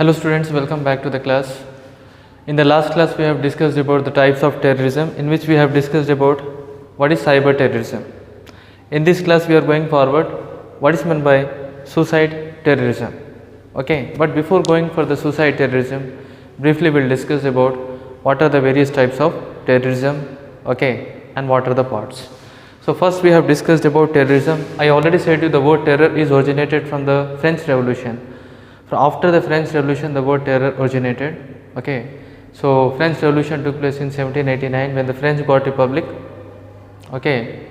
Hello students, welcome back to the class. In the last class we have discussed about the types of terrorism, in which we have discussed about what is cyber terrorism. In this class we are going forward what is meant by suicide terrorism. Okay, but before going for the suicide terrorism, briefly we will discuss about what are the various types of terrorism, okay, and what are the parts. So first we have discussed about terrorism. I already said you the word terror is originated from the French Revolution. After the French Revolution the word terror originated. Okay, so French Revolution took place in 1789 when the French got republic. Okay,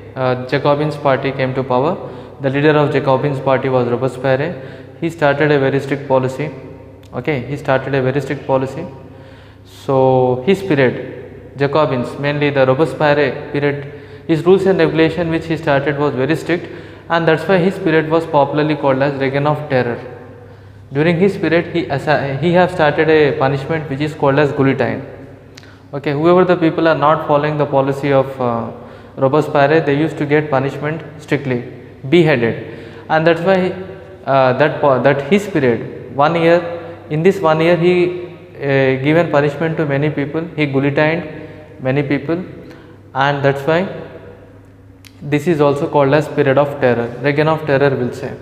Jacobins party came to power. The leader of Jacobins party was Robespierre. He started a very strict policy. Okay, he started a very strict policy. So his period, Jacobins, mainly the Robespierre period, his rules and regulation which he started was very strict, and that's why his period was popularly called as Reign of Terror. During his period he have started a punishment which is called as guillotine. Okay, whoever the people are not following the policy of Robespierre, they used to get punishment strictly, beheaded, and that's why that his period 1 year, in this 1 year he given punishment to many people, he guillotined many people, and that's why this is also called as period of terror, Reign of Terror will say.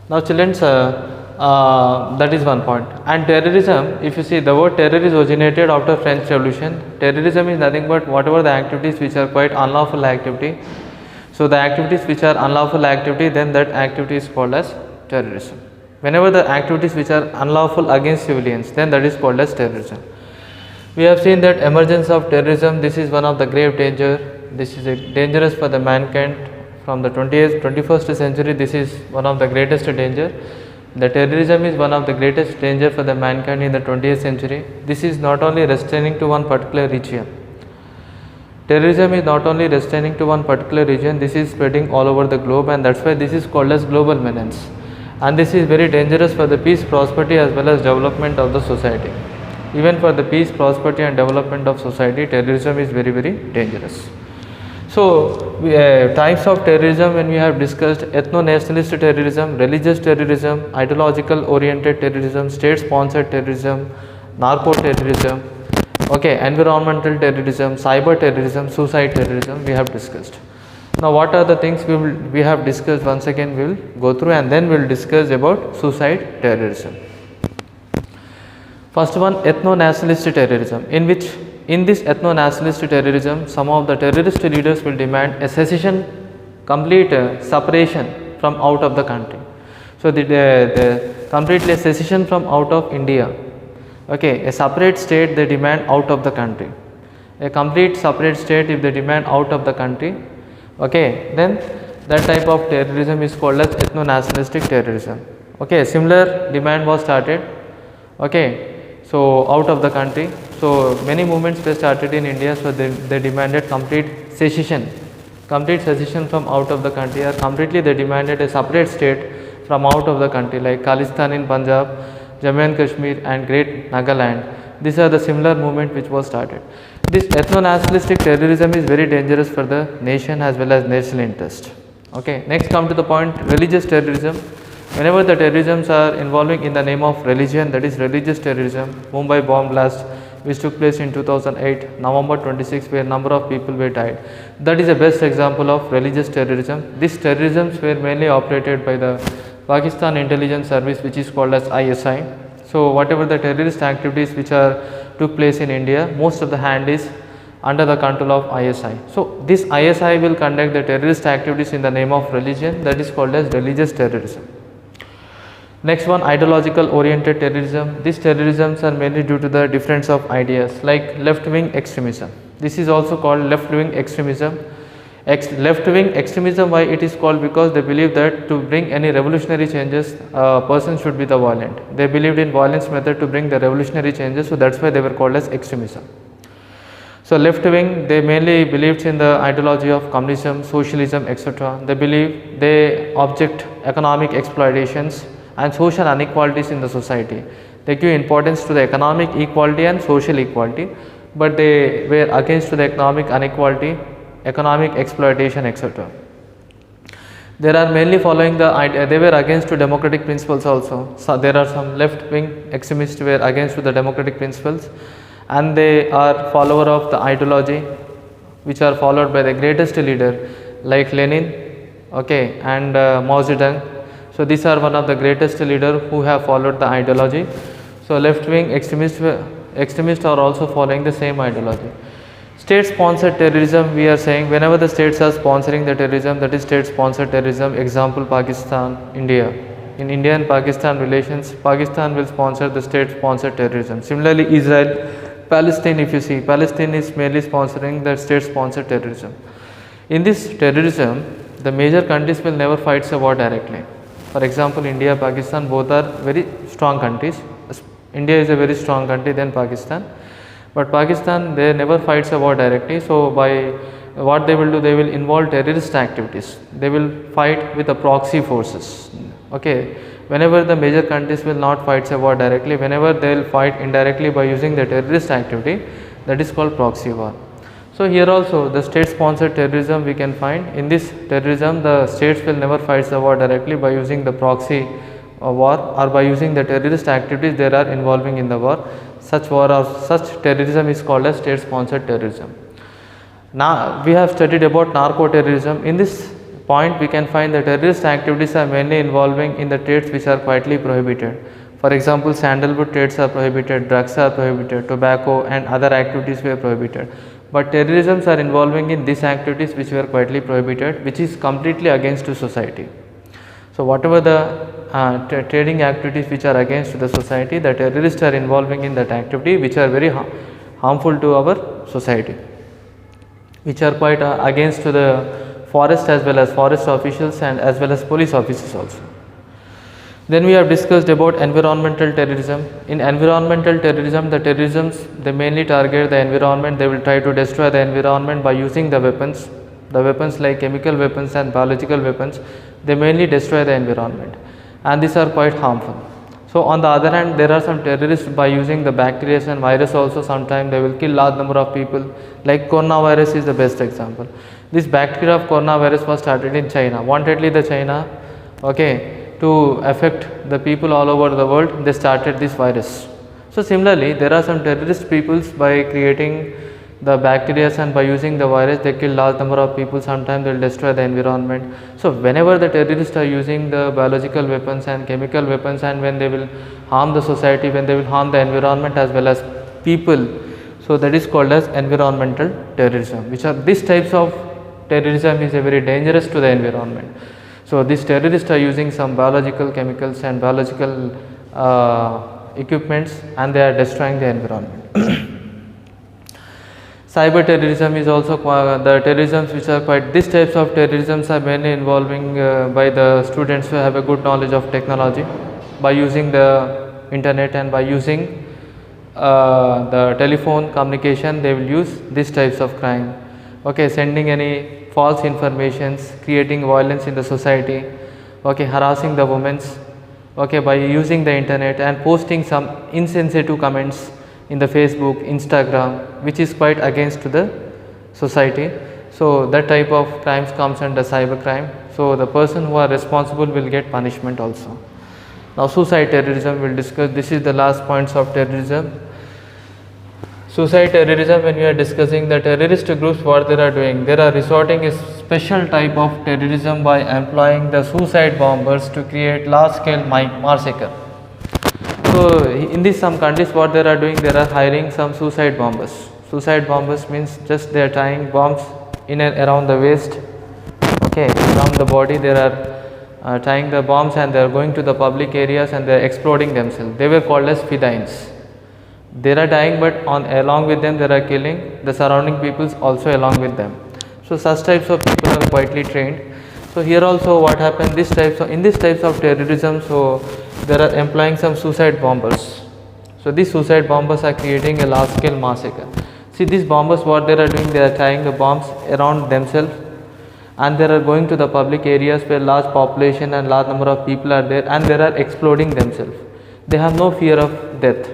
Now children, that is one point. And terrorism, if you see, the word terror is originated after French Revolution. Terrorism is nothing but whatever the activities which are quite unlawful activity. So the activities which are unlawful activity, then that activity is called as terrorism. Whenever the activities which are unlawful against civilians, then that is called as terrorism. We have seen that emergence of terrorism, this is one of the grave danger. This is dangerous for the mankind from the 21st century. This is one of the greatest danger. The terrorism is one of the greatest danger for the mankind in the 20th century. This is not only restraining to one particular region. Terrorism is not only restraining to one particular region, this is spreading all over the globe, and that's why this is called as global menace. And this is very dangerous for the peace, prosperity as well as development of the society. Even for the peace, prosperity and development of society, terrorism is very, very dangerous. So, types of terrorism, when we have discussed ethno-nationalist terrorism, religious terrorism, ideological oriented terrorism, state sponsored terrorism, narco terrorism, okay, environmental terrorism, cyber terrorism, suicide terrorism, we have discussed. Now what are the things we have discussed? Once again we will go through, and then we will discuss about suicide terrorism. First one, ethno-nationalist terrorism, in this ethno-nationalist terrorism, some of the terrorist leaders will demand a secession, complete separation from out of the country. So the completely secession from out of India. Okay, a separate state they demand out of the country. A complete separate state if they demand out of the country. Okay, then that type of terrorism is called as ethno-nationalistic terrorism. Okay, similar demand was started. Okay, so out of the country. So many movements were started in India, so they demanded complete secession from out of the country, or completely they demanded a separate state from out of the country, like Khalistan in Punjab, Jammu and Kashmir and Great Nagaland. These are the similar movement which was started. This ethno-nationalistic terrorism is very dangerous for the nation as well as national interest. Okay, next come to the point, religious terrorism. Whenever the terrorisms are involving in the name of religion, that is religious terrorism. Mumbai bomb blast which took place in 2008, November 26, where number of people were died. That is the best example of religious terrorism. These terrorisms were mainly operated by the Pakistan intelligence service, which is called as ISI. So whatever the terrorist activities which took place in India, most of the hand is under the control of ISI. So this ISI will conduct the terrorist activities in the name of religion, that is called as religious terrorism. Next one, ideological oriented terrorism. These terrorisms are mainly due to the difference of ideas, like left-wing extremism. This is also called left-wing extremism. Left-wing extremism, why it is called? Because they believe that to bring any revolutionary changes, a person should be the violent. They believed in violence method to bring the revolutionary changes, so that's why they were called as extremism. So left-wing, they mainly believed in the ideology of communism, socialism, etc. They object economic exploitations and social inequalities in the society. They give importance to the economic equality and social equality, but they were against to the economic inequality, economic exploitation, etc. They are mainly following the idea, they were against to democratic principles also. So there are some left wing extremists were against to the democratic principles, and they are follower of the ideology which are followed by the greatest leader like Lenin, okay, and Mao Zedong. So these are one of the greatest leader who have followed the ideology. So left wing extremists are also following the same ideology. State sponsored terrorism, we are saying whenever the states are sponsoring the terrorism, that is state sponsored terrorism. Example, Pakistan, India. In India and Pakistan relations, Pakistan will sponsor the state sponsored terrorism. Similarly, Israel, Palestine, if you see, Palestine is mainly sponsoring the state sponsored terrorism. In this terrorism, the major countries will never fight a war directly. For example, India, Pakistan, both are very strong countries. India is a very strong country than Pakistan. But Pakistan, they never fights a war directly. So by what they will do, they will involve terrorist activities. They will fight with the proxy forces. Okay, whenever the major countries will not fight a war directly, whenever they will fight indirectly by using the terrorist activity, that is called proxy war. So here also the state sponsored terrorism we can find. In this terrorism, the states will never fight the war directly by using the proxy war or by using the terrorist activities they are involving in the war. Such war or such terrorism is called as state sponsored terrorism. Now we have studied about narco terrorism. In this point we can find that terrorist activities are mainly involving in the trades which are quietly prohibited. For example, sandalwood trades are prohibited, drugs are prohibited, tobacco and other activities were prohibited. But terrorisms are involving in these activities which were quietly prohibited, which is completely against to society. So whatever the trading activities which are against the society, the terrorists are involving in that activity which are very harmful to our society, which are quite against to the forest as well as forest officials and as well as police officers also. Then we have discussed about environmental terrorism. In environmental terrorism, the terrorisms they mainly target the environment. They will try to destroy the environment by using the weapons like chemical weapons and biological weapons. They mainly destroy the environment, and these are quite harmful. So on the other hand, there are some terrorists by using the bacteria and virus also. Sometimes they will kill large number of people, like coronavirus is the best example. This bacteria of coronavirus was started in China. Wantedly the China, okay, to affect the people all over the world, they started this virus. So similarly, there are some terrorist peoples by creating the bacteria and by using the virus they kill large number of people. Sometimes they will destroy the environment. So whenever the terrorists are using the biological weapons and chemical weapons, and when they will harm the society, when they will harm the environment as well as people, so that is called as environmental terrorism. Which are these types of terrorism is a very dangerous to the environment. So these terrorists are using some biological chemicals and biological equipments, and they are destroying the environment. Cyber terrorism is also the terrorisms which are quite, these types of terrorisms are mainly involving by the students who have a good knowledge of technology, by using the internet and by using the telephone communication. They will use these types of crime, okay, sending any false informations, creating violence in the society, okay, harassing the women, okay, by using the internet and posting some insensitive comments in the Facebook, Instagram, which is quite against to the society. So that type of crimes comes under cyber crime. So the person who are responsible will get punishment also. Now suicide terrorism we will discuss. This is the last points of terrorism. Suicide terrorism, when we are discussing the terrorist groups, what they are doing, they are resorting a special type of terrorism by employing the suicide bombers to create large scale massacre. So in these some countries what they are doing, they are hiring some suicide bombers. Suicide bombers means just they are tying bombs in and around the waist, okay, around the body. They are tying the bombs and they are going to the public areas and they are exploding themselves. They were called as fidains. They are dying, but along with them they are killing the surrounding peoples also along with them. So such types of people are quietly trained. So here also what happened, in these types of terrorism, so they are employing some suicide bombers. So these suicide bombers are creating a large scale massacre. See, these bombers what they are doing, they are tying the bombs around themselves and they are going to the public areas where large population and large number of people are there, and they are exploding themselves. They have no fear of death.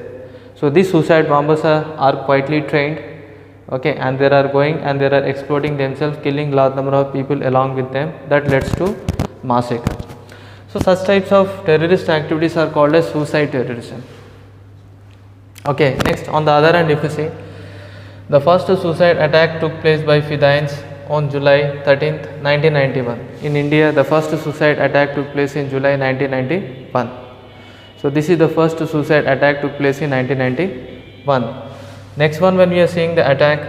So these suicide bombers are quietly trained, okay, and they are going and they are exploding themselves, killing large number of people along with them. That leads to massacre. So such types of terrorist activities are called as suicide terrorism. Okay, next on the other hand, if you see, the first suicide attack took place by Fidayins on July 13th, 1991. In India, the first suicide attack took place in July 1991. So this is the first suicide attack took place in 1991. Next one, when we are seeing the attack,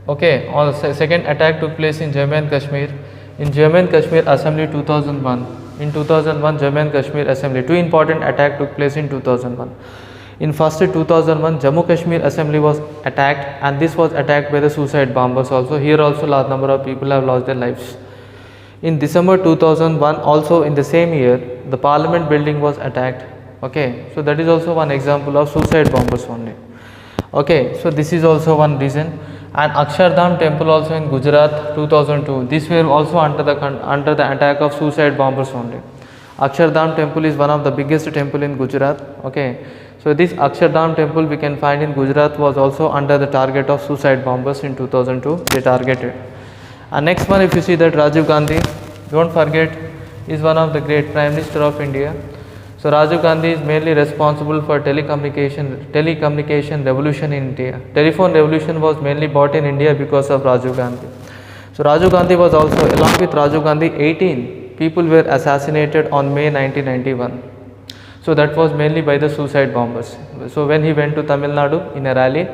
okay, on the second attack took place in Jammu and Kashmir. In Jammu and Kashmir Assembly 2001. In 2001, Jammu and Kashmir Assembly. Two important attacks took place in 2001. In first 2001, Jammu Kashmir Assembly was attacked, and this was attacked by the suicide bombers also. Here also large number of people have lost their lives. In December 2001, also in the same year, the Parliament building was attacked. Okay, so that is also one example of suicide bombers only. Okay, so this is also one reason. And Akshardham temple also in Gujarat 2002. These were also under the attack of suicide bombers only. Akshardham temple is one of the biggest temple in Gujarat. Okay, so this Akshardham temple we can find in Gujarat was also under the target of suicide bombers in 2002. They targeted. And next one, if you see that Rajiv Gandhi, don't forget, is one of the great Prime Minister of India. So Rajiv Gandhi is mainly responsible for telecommunication revolution in India. Telephone revolution was mainly brought in India because of Rajiv Gandhi. So Rajiv Gandhi was also, along with Rajiv Gandhi, 18 people were assassinated on May 1991. So that was mainly by the suicide bombers. So when he went to Tamil Nadu in a rally,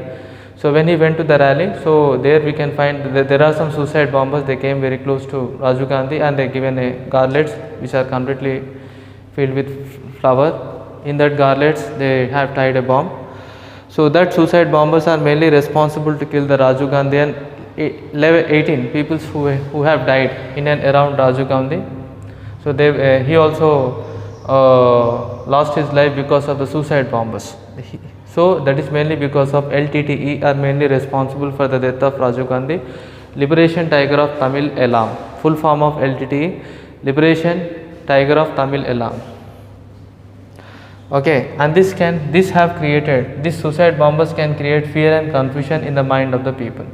so when he went to the rally, so there we can find that there are some suicide bombers. They came very close to Rajiv Gandhi and they given a garlands which are completely filled with flower. In that garlands they have tied a bomb. So that suicide bombers are mainly responsible to kill the Rajiv Gandhi and 18 people who have died in and around Rajiv Gandhi. So he also lost his life because of the suicide bombers. So that is mainly because of LTTE are mainly responsible for the death of Rajiv Gandhi. Liberation Tiger of Tamil Elam, full form of LTTE, Liberation Tiger of Tamil Elam. Okay, and these suicide bombers can create fear and confusion in the mind of the people.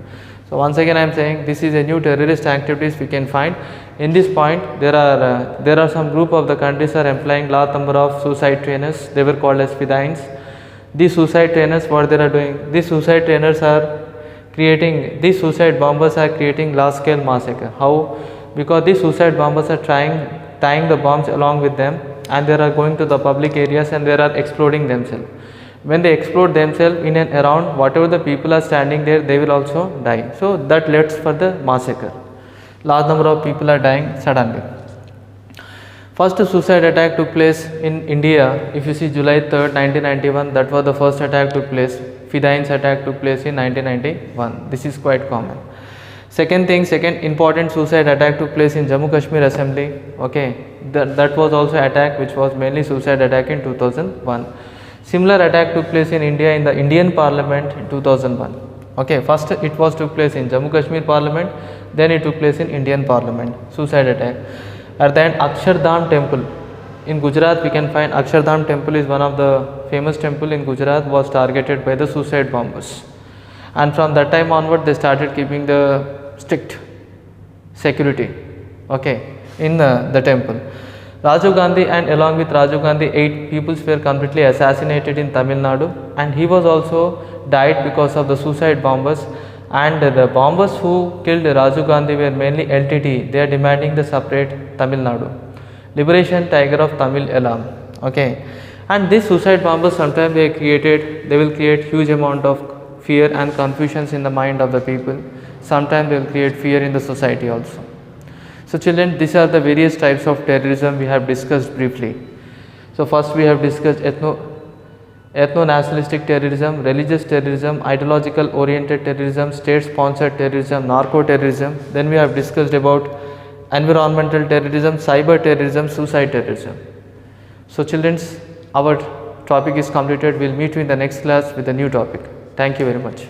So once again I am saying this is a new terrorist activities we can find. In this point there are some group of the countries are employing large number of suicide trainers. They were called as Fidayins. These suicide trainers, what they are doing, these suicide bombers are creating large scale massacre. How? Because these suicide bombers are tying the bombs along with them, and they are going to the public areas and they are exploding themselves. When they explode themselves in and around, whatever the people are standing there, they will also die. So that leads for the massacre. Large number of people are dying suddenly. First suicide attack took place in India. If you see July 3rd, 1991, that was the first attack took place. Fidayins attack took place in 1991. This is quite common. Second important suicide attack took place in Jammu Kashmir Assembly. Okay, that was also attack which was mainly suicide attack in 2001. Similar attack took place in India in the Indian Parliament in 2001. Okay, first it was took place in Jammu Kashmir Parliament, then it took place in Indian Parliament, suicide attack. At the end, Akshardham temple in Gujarat we can find Akshardham temple is one of the famous temple in Gujarat, was targeted by the suicide bombers. And from that time onward they started keeping the strict security, okay, in the temple. Rajiv Gandhi, and along with Rajiv Gandhi 8 people were completely assassinated in Tamil Nadu, and he was also died because of the suicide bombers. And the bombers who killed Rajiv Gandhi were mainly LTT. They are demanding the separate Tamil Nadu, Liberation Tiger of Tamil Elam. Okay, and these suicide bombers sometimes they will create huge amount of fear and confusions in the mind of the people. Sometimes they will create fear in the society also. So children, these are the various types of terrorism we have discussed briefly. So first we have discussed ethno-nationalistic terrorism, religious terrorism, ideological oriented terrorism, state sponsored terrorism, narco terrorism. Then we have discussed about environmental terrorism, cyber terrorism, suicide terrorism. So children, our topic is completed. We will meet you in the next class with a new topic. Thank you very much.